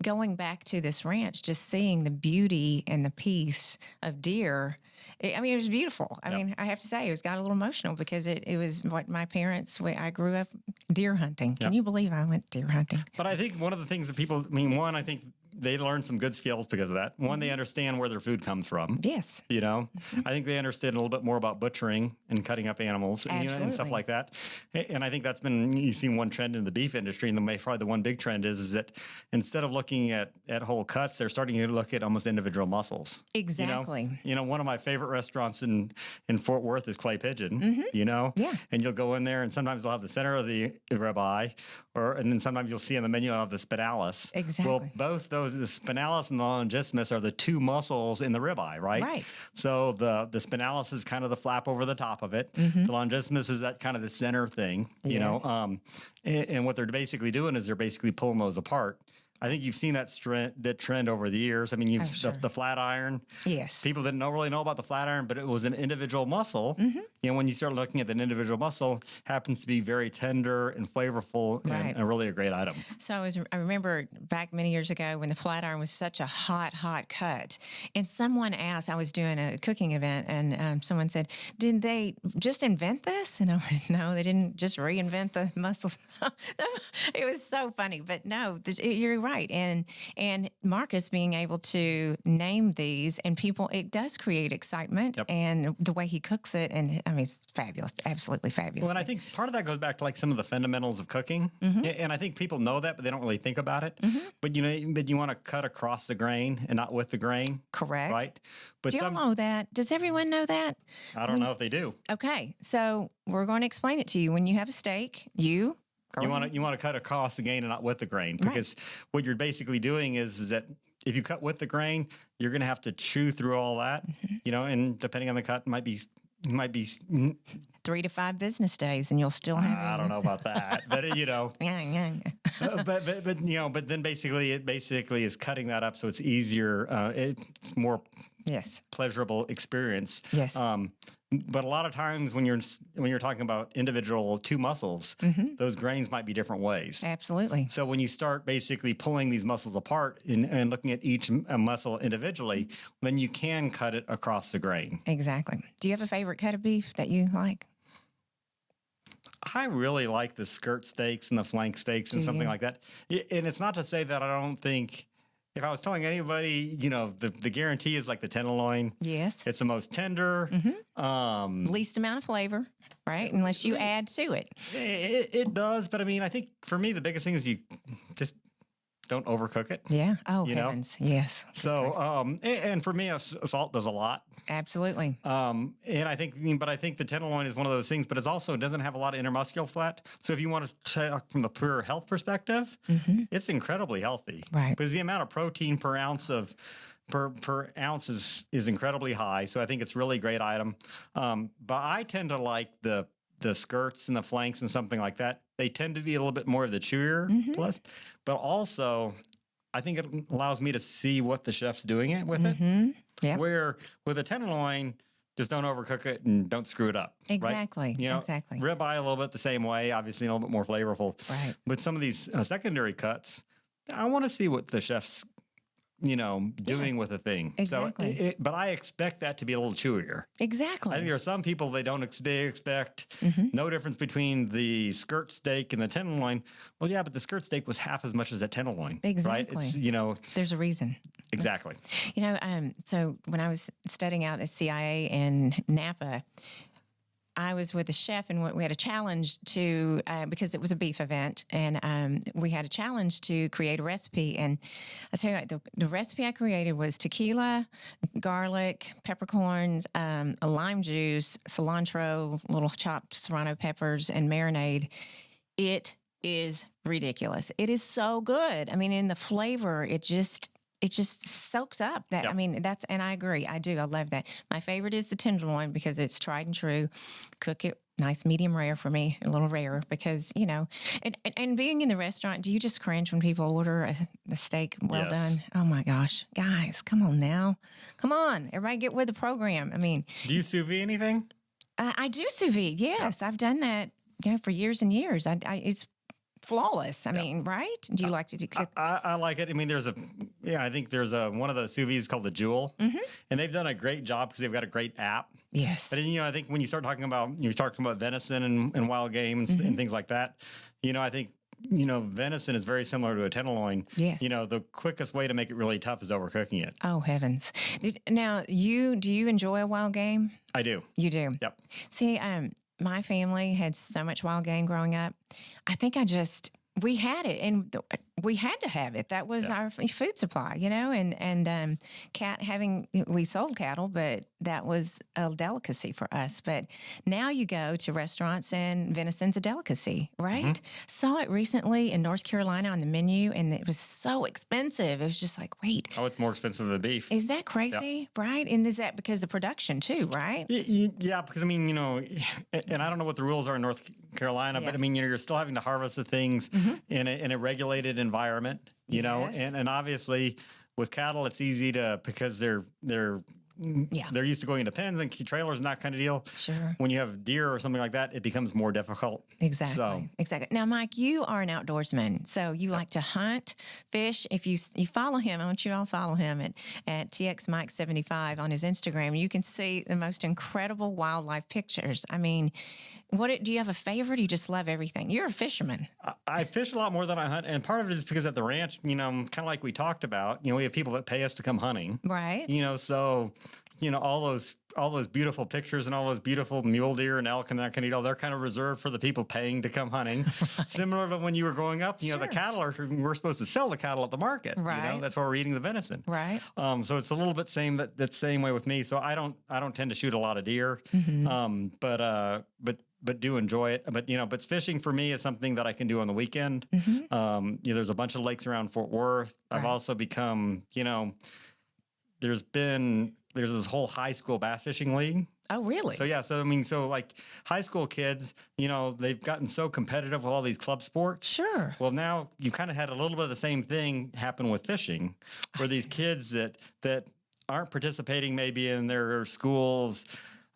going back to this ranch, just seeing the beauty and the peace of deer, it was beautiful. I have to say, it got a little emotional because it was what my parents, I grew up deer hunting. Can you believe I went deer hunting? But I think one of the things that people, I think they learn some good skills because of that. One, they understand where their food comes from. Yes. I think they understand a little bit more about butchering and cutting up animals and stuff like that. And I think that's been, you've seen one trend in the beef industry, and probably the one big trend is that instead of looking at whole cuts, they're starting to look at almost individual muscles. Exactly. One of my favorite restaurants in Fort Worth is Clay Pigeon, Yeah. And you'll go in there, and sometimes they'll have the center of the ribeye, and then sometimes you'll see on the menu of the spinalis. Exactly. Well, both those, the spinalis and the longissimus, are the two muscles in the ribeye, right? Right. So the spinalis is kind of the flap over the top of it. Mm-hmm. The longissimus is that kind of the center thing, and what they're basically doing is they're basically pulling those apart. I think you've seen that trend over the years. Sure. the flat iron. Yes. People didn't really know about the flat iron, but it was an individual muscle. Mm-hmm. When you start looking at an individual muscle, happens to be very tender and flavorful, right. and really a great item. So I remember back many years ago when the flat iron was such a hot cut, and someone asked, I was doing a cooking event, and someone said, "Did they just invent this?" And I went, "No, they didn't just reinvent the muscles." It was so funny, but no, you're right. And Marcus being able to name these, and people, it does create excitement. Yep. And the way he cooks it, and it's fabulous, absolutely fabulous. Well, and I think part of that goes back to some of the fundamentals of cooking, mm-hmm. and I think people know that, but they don't really think about it. Mm-hmm. But you want to cut across the grain and not with the grain. Correct. Right. But do y'all know that? Does everyone know that? I don't know if they do. Okay, so we're going to explain it to you. When you have a steak, you want to cut across the grain and not with the grain, because what you're basically doing is that if you cut with the grain, you're going to have to chew through all that, mm-hmm. And depending on the cut, might be 3 to 5 business days, and you'll still have. I don't know about that, but but then basically it is cutting that up so it's easier. It's more pleasurable experience. Yes. But a lot of times when you're talking about individual two muscles, mm-hmm. those grains might be different ways. Absolutely. So when you start basically pulling these muscles apart and looking at each muscle individually, then you can cut it across the grain. Exactly. Do you have a favorite cut of beef that you like? I really like the skirt steaks and the flank steaks and something like that. And it's not to say that I don't think if I was telling anybody, the guarantee is like the tenderloin. Yes. It's the most tender. Least amount of flavor, right? Unless you add to it. It does. But I mean, I think for me, the biggest thing is you just don't overcook it. Yeah. Oh, heavens. Yes. So, and for me, salt does a lot. Absolutely. And I think the tenderloin is one of those things, but it doesn't have a lot of intermuscular fat. So if you want to talk from the pure health perspective, it's incredibly healthy. Right. Because the amount of protein per ounce is incredibly high. So I think it's really a great item. But I tend to like the skirts and the flanks and something like that. They tend to be a little bit more of the chewier plus, but also I think it allows me to see what the chef's doing with it. Yeah. Where with a tenderloin, just don't overcook it and don't screw it up. Exactly. Right? Exactly. Ribeye a little bit the same way, obviously a little bit more flavorful. Right. But some of these secondary cuts, I want to see what the chef's doing with a thing. Exactly. So but I expect that to be a little chewier. Exactly. I think there are some people they expect no difference between the skirt steak and the tenderloin. Well, yeah, but the skirt steak was half as much as that tenderloin. Exactly. Right? It's, there's a reason. Exactly. So when I was studying out at CIA in Napa, I was with a chef and we had a challenge to, because it was a beef event, and we had a challenge to create a recipe. And I tell you what, the recipe I created was tequila, garlic, peppercorns, a lime juice, cilantro, little chopped serrano peppers, and marinade. It is ridiculous. It is so good. I mean, in the flavor, it just soaks up that. Yep. I mean, and I agree. I do. I love that. My favorite is the tenderloin because it's tried and true. Cook it nice, medium rare for me, a little rare because, and being in the restaurant, do you just cringe when people order the steak well done? Oh my gosh, guys, come on now. Come on. Everybody get with the program. I mean, do you sous vide anything? I do sous vide. Yes. I've done that for years and years. It's flawless. I mean, right? Do you like to do? I like it. I mean, I think there's one of the sous vides called the Jewel, and they've done a great job because they've got a great app. Yes. But I think when you're talking about venison and wild game and things like that, I think venison is very similar to a tenderloin. Yes. The quickest way to make it really tough is overcooking it. Oh heavens! Now, do you enjoy a wild game? I do. You do. Yep. See, my family had so much wild game growing up. I think we had it and we had to have it. That was our food supply, and we sold cattle, but that was a delicacy for us. But now you go to restaurants and venison's a delicacy, right? Saw it recently in North Carolina on the menu and it was so expensive. It was just like, wait. Oh, it's more expensive than beef. Is that crazy? Yep. Right? And is that because of production too, right? Yeah, because I mean, and I don't know what the rules are in North Carolina, but I mean, you're still having to harvest the things in a regulated environment, and obviously with cattle, it's easy because they're used to going into pens and trailers and that kind of deal. Sure. When you have deer or something like that, it becomes more difficult. Exactly. Exactly. Now, Mike, you are an outdoorsman, so you like to hunt, fish. If you follow him, I want you to all follow him at TXMike75 on his Instagram. You can see the most incredible wildlife pictures. I mean, do you have a favorite? Or you just love everything? You're a fisherman. I fish a lot more than I hunt, and part of it is because at the ranch, kind of like we talked about, we have people that pay us to come hunting. Right. So all those beautiful pictures and all those beautiful mule deer and elk and that kind of deal, they're kind of reserved for the people paying to come hunting. Right. Similar to when you were growing up, the cattle we're supposed to sell the cattle at the market. Right. That's why we're eating the venison. Right. So it's a little bit that same way with me. So I don't tend to shoot a lot of deer. But do enjoy it. But fishing for me is something that I can do on the weekend. There's a bunch of lakes around Fort Worth. Right. I've also become, there's this whole high school bass fishing league. Oh, really? So like high school kids, they've gotten so competitive with all these club sports. Sure. Well, now you kind of had a little bit of the same thing happen with fishing, where these kids that aren't participating maybe in their schools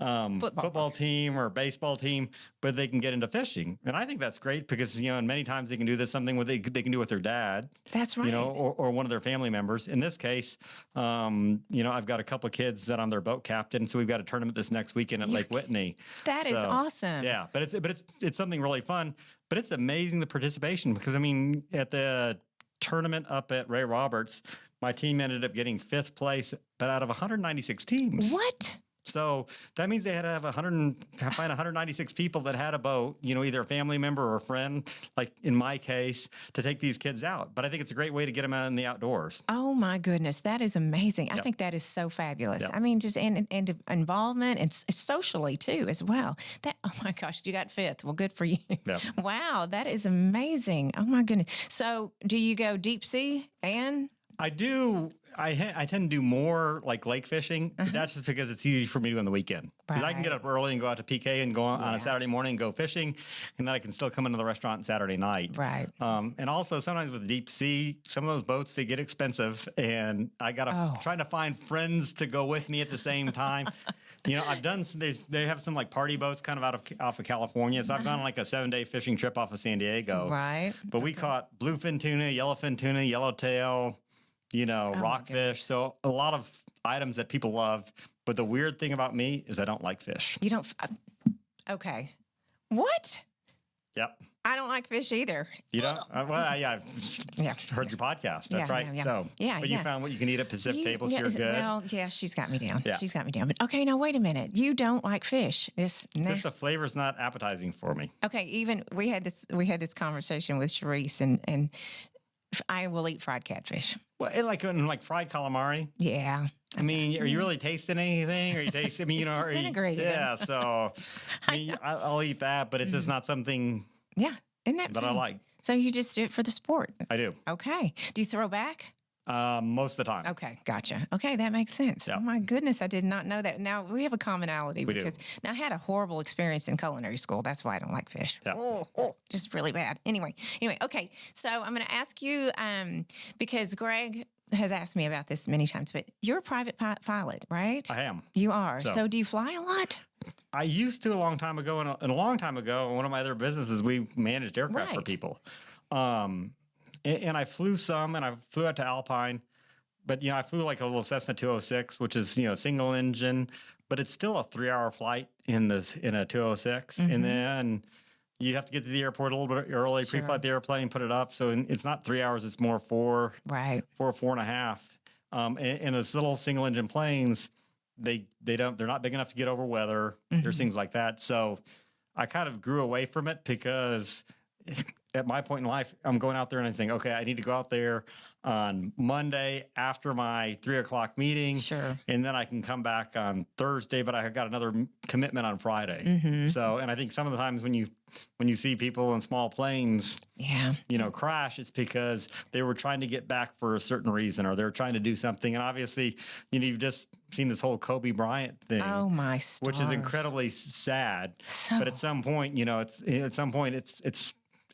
football team or baseball team, but they can get into fishing. And I think that's great because, and many times they can do something they can do with their dad. That's right. Or one of their family members. In this case, I've got a couple of kids that I'm their boat captain. So we've got a tournament this next weekend at Lake Whitney. That is awesome. Yeah. But it's something really fun, but it's amazing the participation because at the tournament up at Ray Roberts, My team ended up getting 5th place, but out of 196 teams. What? So that means they had to find 196 people that had a boat, either a family member or a friend, like in my case, to take these kids out. But I think it's a great way to get them out in the outdoors. Oh my goodness, that is amazing. Yep. I think that is so fabulous. Yep. I mean, just and involvement and socially too as well. Oh my gosh, you got 5th. Well, good for you. Yep. Wow, that is amazing. Oh my goodness. So do you go deep sea and? I do. I tend to do more like lake fishing, but that's just because it's easy for me to do on the weekend. Because I can get up early and go out to PK and go on a Saturday morning and go fishing, and then I can still come into the restaurant on Saturday night. Right. And also sometimes with deep sea, some of those boats, they get expensive, and I got to trying to find friends to go with me at the same time. I've done. They have some like party boats kind of off of California, so I've gone on like a 7-day fishing trip off of San Diego. Right. But we caught bluefin tuna, yellowfin tuna, yellowtail. Rockfish. So a lot of items that people love. But the weird thing about me is I don't like fish. You don't? Okay. What? Yep. I don't like fish either. You don't? I've heard your podcast. That's right. Yeah. So, but you found what you can eat at Pacific Tables. You're good. Well, yeah, she's got me down. Yeah. She's got me down. But okay, now wait a minute. You don't like fish. Just the flavor's not appetizing for me. Okay. Even we had this conversation with Sharice, and I will eat fried catfish. Well, like fried calamari. Yeah. I mean, are you really tasting anything? Are you tasting? I mean, it's disintegrated. Yeah. So, I'll eat that, but it's just not something. Yeah, isn't that I like? So you just do it for the sport. I do. Okay. Do you throw back? Most of the time. Okay, gotcha. Okay, that makes sense. Yeah. Oh my goodness, I did not know that. Now we have a commonality We because do. now I had a horrible experience in culinary school. That's why I don't like fish. Yeah. Just really bad. Anyway, okay. So I'm going to ask you because Greg has asked me about this many times, but you're a private pilot, right? I am. You are. So do you fly a lot? I used to a long time ago, and a long time ago, one of my other businesses, we managed aircraft for people. And I flew some, and I flew out to Alpine, but I flew like a little Cessna 206, which is single engine, but it's still a 3-hour flight in a 206, and then you have to get to the airport a little bit early, pre-flight the airplane, put it up. So it's not 3 hours; it's more 4, right? 4.5. And those little single engine planes, they're not big enough to get over weather. There's things like that. So I kind of grew away from it because at my point in life, I'm going out there and I'm saying, okay, I need to go out there on Monday after my 3:00 meeting. Sure. And then I can come back on Thursday, but I got another commitment on Friday. So, and I think some of the times when you see people in small planes, crash, it's because they were trying to get back for a certain reason, or they're trying to do something. And obviously, you've just seen this whole Kobe Bryant thing. Oh my stars. Which is incredibly sad. But at some point,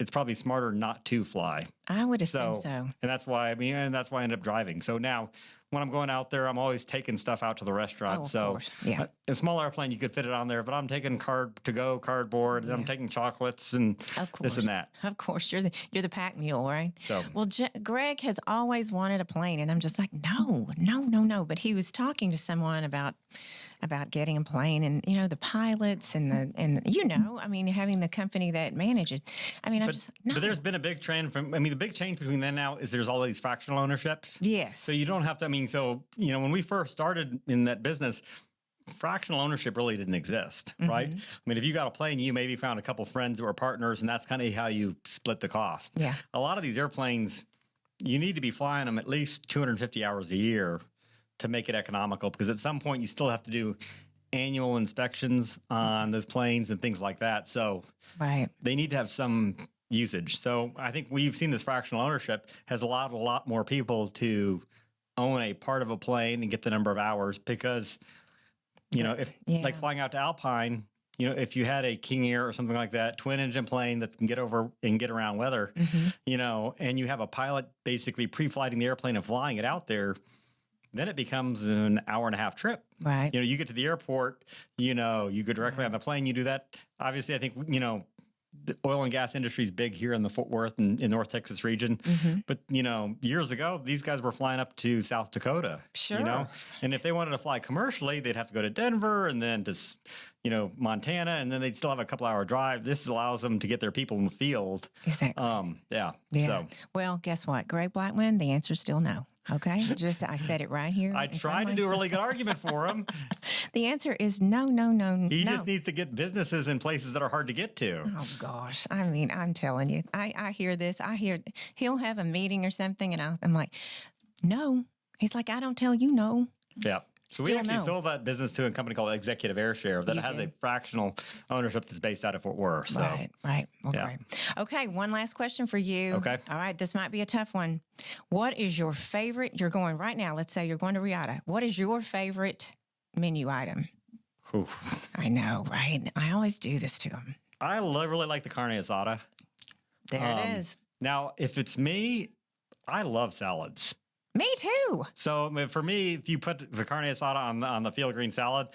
it's probably smarter not to fly. I would assume so. And that's why I end up driving. So now when I'm going out there, I'm always taking stuff out to the restaurant. Of course. Yeah. A small airplane, you could fit it on there, but I'm taking cardboard, and I'm taking chocolates and this and that. Of course. You're the pack mule, right? So. Well, Greg has always wanted a plane, and I'm just like, no. But he was talking to someone about getting a plane, and the pilots and having the company that manages. But there's been a big trend the big change between then and now is there's all these fractional ownerships. Yes. So you don't have to, when we first started in that business, fractional ownership really didn't exist, right? If you got a plane, you maybe found a couple friends who were partners, and that's kind of how you split the cost. Yeah. A lot of these airplanes, you need to be flying them at least 250 hours a year to make it economical, because at some point you still have to do annual inspections on those planes and things like that. So they need to have some usage. So I think we've seen this fractional ownership has allowed a lot more people to own a part of a plane and get the number of hours, because like flying out to Alpine, if you had a King Air or something like that, twin engine plane that can get over and get around weather, and you have a pilot basically pre-flighting the airplane and flying it out there, then it becomes an hour-and-a-half trip. Right. You get to the airport, you go directly on the plane, you do that. Obviously, I think, the oil and gas industry is big here in the Fort Worth and in North Texas region. But, years ago, these guys were flying up to South Dakota. Sure. And if they wanted to fly commercially, they'd have to go to Denver and then to, Montana, and then they'd still have a couple hour drive. This allows them to get their people in the field. Exactly. Yeah. So, well, guess what, Greg Blackman? The answer's still no. Okay, I said it right here. I tried to do a really good argument for him. The answer is no. He just needs to get businesses in places that are hard to get to. Oh gosh, I mean, I'm telling you, I hear this. I hear he'll have a meeting or something, and I'm like, no. He's like, I don't tell you no. Yeah. So we actually sold that business to a company called Executive Air Share that has a fractional ownership that's based out of Fort Worth. So. Right. Okay, one last question for you. Okay. All right, this might be a tough one. What is your favorite? You're going right now. Let's say you're going to Riata. What is your favorite menu item? Oof. I know, right? I always do this to them. I really like the carne asada. There it is. Now, if it's me, I love salads. Me too. So for me, if you put the carne asada on the field green salad,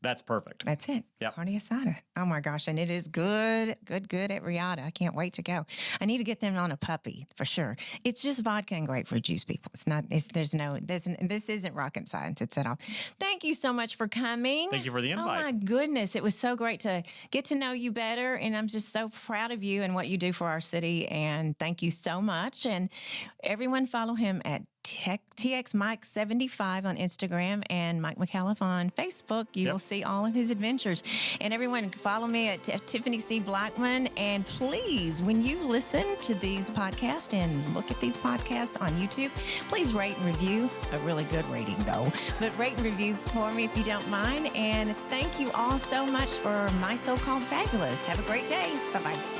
that's perfect. That's it. Yep. Carne asada. Oh my gosh. And it is good at Riata. I can't wait to go. I need to get them on a puppy for sure. It's just vodka and grapefruit juice, people. This isn't rocket science. It's at all. Thank you so much for coming. Thank you for the invite. Oh my goodness. It was so great to get to know you better. And I'm just so proud of you and what you do for our city. And thank you so much. And everyone follow him at TX Mike 75 on Instagram and Mike Micallef on Facebook. You will see all of his adventures. And everyone, follow me at Tiffany C. Blackman. And please, when you listen to these podcasts and look at these podcasts on YouTube, please rate and review. A really good rating, though. But rate and review for me if you don't mind. And thank you all so much for My So-Called Fabulous. Have a great day. Bye-bye.